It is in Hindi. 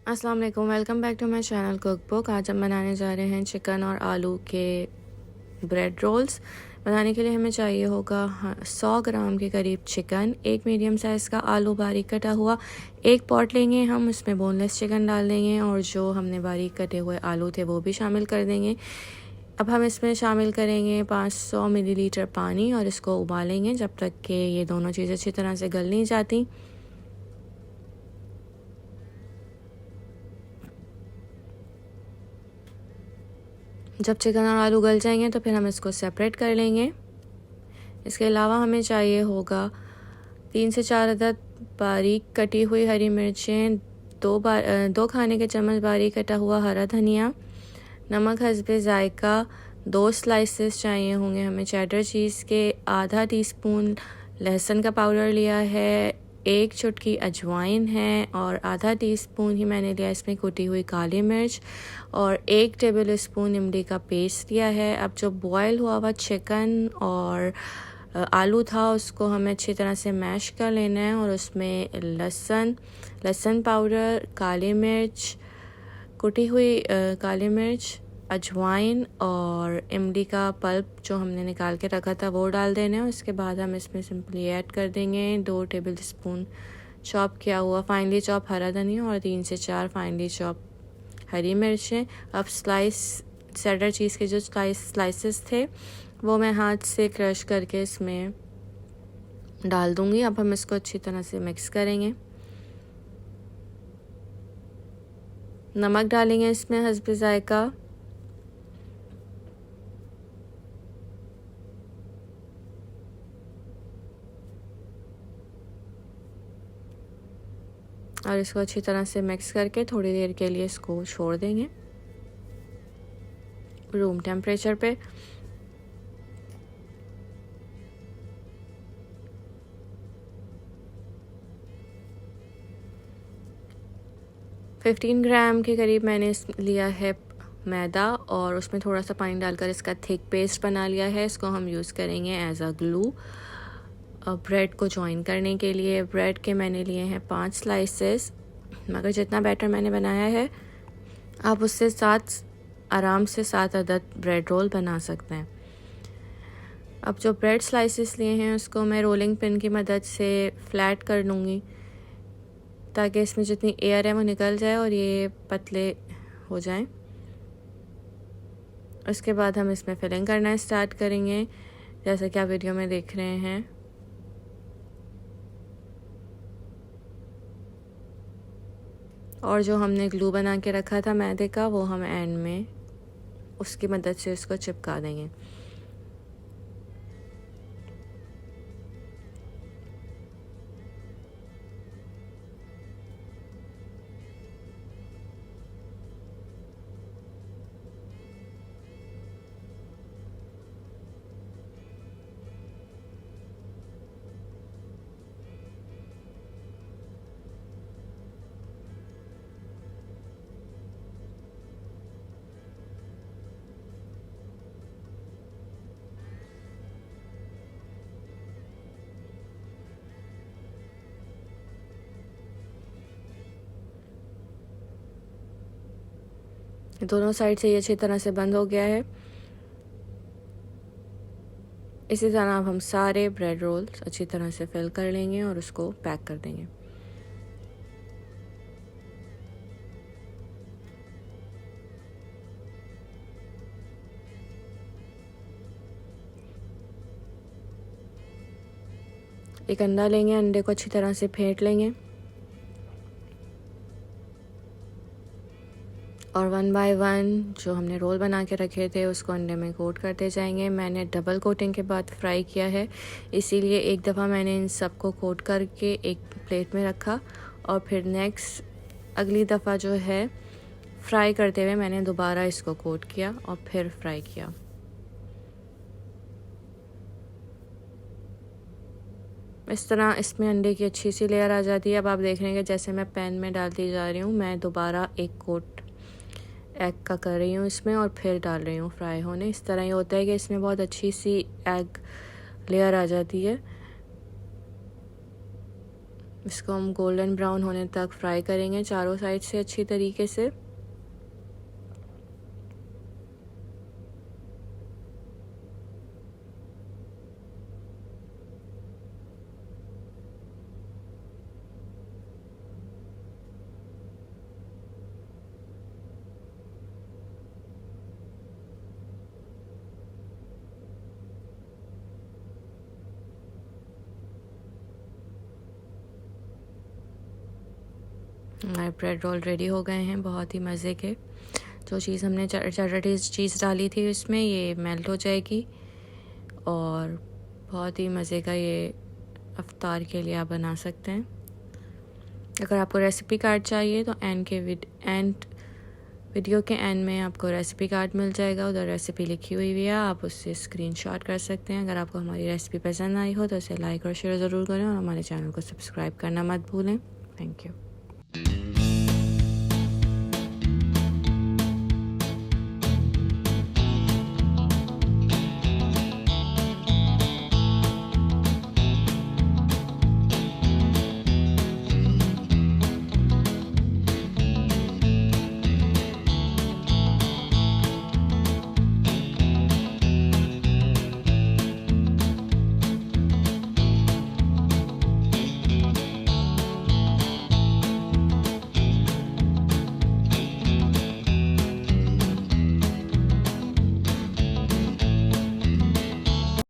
अस्सलाम वालेकुम, welcome back to my channel cookbook. आज हम बनाने जा रहे हैं चिकन और आलू के ब्रेड रोल्स। बनाने के लिए हमें चाहिए होगा 100 ग्राम के करीब चिकन, एक मीडियम साइज़ का आलू बारीक कटा हुआ, एक पॉट लेंगे हम, उसमें बोनलेस चिकन डाल देंगे और जो हमने बारीक कटे हुए आलू थे वो भी शामिल कर देंगे। अब हम इसमें शामिल करेंगे 500 मिलीलीटर पानी और इसको उबालेंगे जब तक कि ये दोनों चीज़ें अच्छी तरह से गल नहीं जाती। जब चिकन और आलू गल जाएंगे तो फिर हम इसको सेपरेट कर लेंगे। इसके अलावा हमें चाहिए होगा 3 से 4 अदद बारीक कटी हुई हरी मिर्चें, 2 खाने के चम्मच बारीक कटा हुआ हरा धनिया, नमक हस्बे ज़ायका, 2 स्लाइसेस चाहिए होंगे हमें चेडर चीज़ के, आधा टीस्पून लहसुन का पाउडर लिया है, 1 चुटकी अजवाइन है और आधा टीस्पून ही मैंने लिया इसमें कुटी हुई काली मिर्च और 1 टेबल स्पून इमली का पेस्ट लिया है। अब जो बॉयल हुआ हुआ चिकन और आलू था उसको हमें अच्छी तरह से मैश कर लेना है और उसमें लहसुन पाउडर, काली मिर्च, कुटी हुई काली मिर्च, अजवाइन और इमली का पल्प जो हमने निकाल के रखा था वो डाल देना है। उसके बाद हम इसमें सिंपली ऐड कर देंगे 2 टेबल स्पून चॉप किया हुआ फाइनली चॉप हरा धनिया और 3 से 4 फाइनली चॉप हरी मिर्चें। अब चेडर चीज़ के जो स्लाइसेस थे वो मैं हाथ से क्रश करके इसमें डाल दूंगी। अब हम इसको अच्छी तरह से मिक्स करेंगे। नमक डालेंगे इसमें हस्बे ज़ायका, और इसको अच्छी तरह से मिक्स करके थोड़ी देर के लिए इसको छोड़ देंगे रूम टेम्परेचर पे। $15 ग्राम के करीब मैंने लिया है मैदा और उसमें थोड़ा सा पानी डालकर इसका थिक पेस्ट बना लिया है। इसको हम यूज़ करेंगे एज अ ग्लू ब्रेड को जॉइन करने के लिए। ब्रेड के मैंने लिए हैं 5 स्लाइसेस, मगर जितना बैटर मैंने बनाया है आप उससे आराम से 7 अदद ब्रेड रोल बना सकते हैं। अब जो ब्रेड स्लाइसेस लिए हैं उसको मैं रोलिंग पिन की मदद से फ्लैट कर लूँगी ताकि इसमें जितनी एयर है वो निकल जाए और ये पतले हो जाएं। उसके बाद हम इसमें फिलिंग करना स्टार्ट करेंगे जैसा कि आप वीडियो में देख रहे हैं। और जो हमने ग्लू बना के रखा था मैदे का वो हम एंड में उसकी मदद से इसको चिपका देंगे। दोनों साइड से ये अच्छी तरह से बंद हो गया है। इसी तरह अब हम सारे ब्रेड रोल्स अच्छी तरह से फिल कर लेंगे और उसको पैक कर देंगे। एक अंडा लेंगे, अंडे को अच्छी तरह से फेंट लेंगे और 1 बाय 1 जो हमने रोल बना के रखे थे उसको अंडे में कोट करते जाएंगे। मैंने डबल कोटिंग के बाद फ्राई किया है, इसीलिए एक दफ़ा मैंने इन सबको कोट करके एक प्लेट में रखा और फिर नेक्स्ट अगली दफ़ा जो है फ्राई करते हुए मैंने दोबारा इसको कोट किया और फिर फ्राई किया। इस तरह इसमें अंडे की अच्छी सी लेयर आ जाती है। अब आप देख रहे हैं कि जैसे मैं पैन में डालती जा रही हूँ मैं दोबारा एक कोट एग का कर रही हूँ इसमें और फिर डाल रही हूँ फ्राई होने। इस तरह ये होता है कि इसमें बहुत अच्छी सी एग लेयर आ जाती है। इसको हम गोल्डन ब्राउन होने तक फ्राई करेंगे चारों साइड से अच्छी तरीके से। हमारे ब्रेड रोल रेडी हो गए हैं, बहुत ही मज़े के। जो चीज़ हमने चटपटी चीज़ डाली थी इसमें, ये मेल्ट हो जाएगी और बहुत ही मज़े का ये इफ्तार के लिए आप बना सकते हैं। अगर आपको रेसिपी कार्ड चाहिए तो वीडियो के एंड में आपको रेसिपी कार्ड मिल जाएगा, उधर रेसिपी लिखी हुई है, आप उससे स्क्रीनशॉट कर सकते हैं। अगर आपको हमारी रेसिपी पसंद आई हो तो इसे लाइक और शेयर ज़रूर करें और हमारे चैनल को सब्सक्राइब करना मत भूलें। Thank you.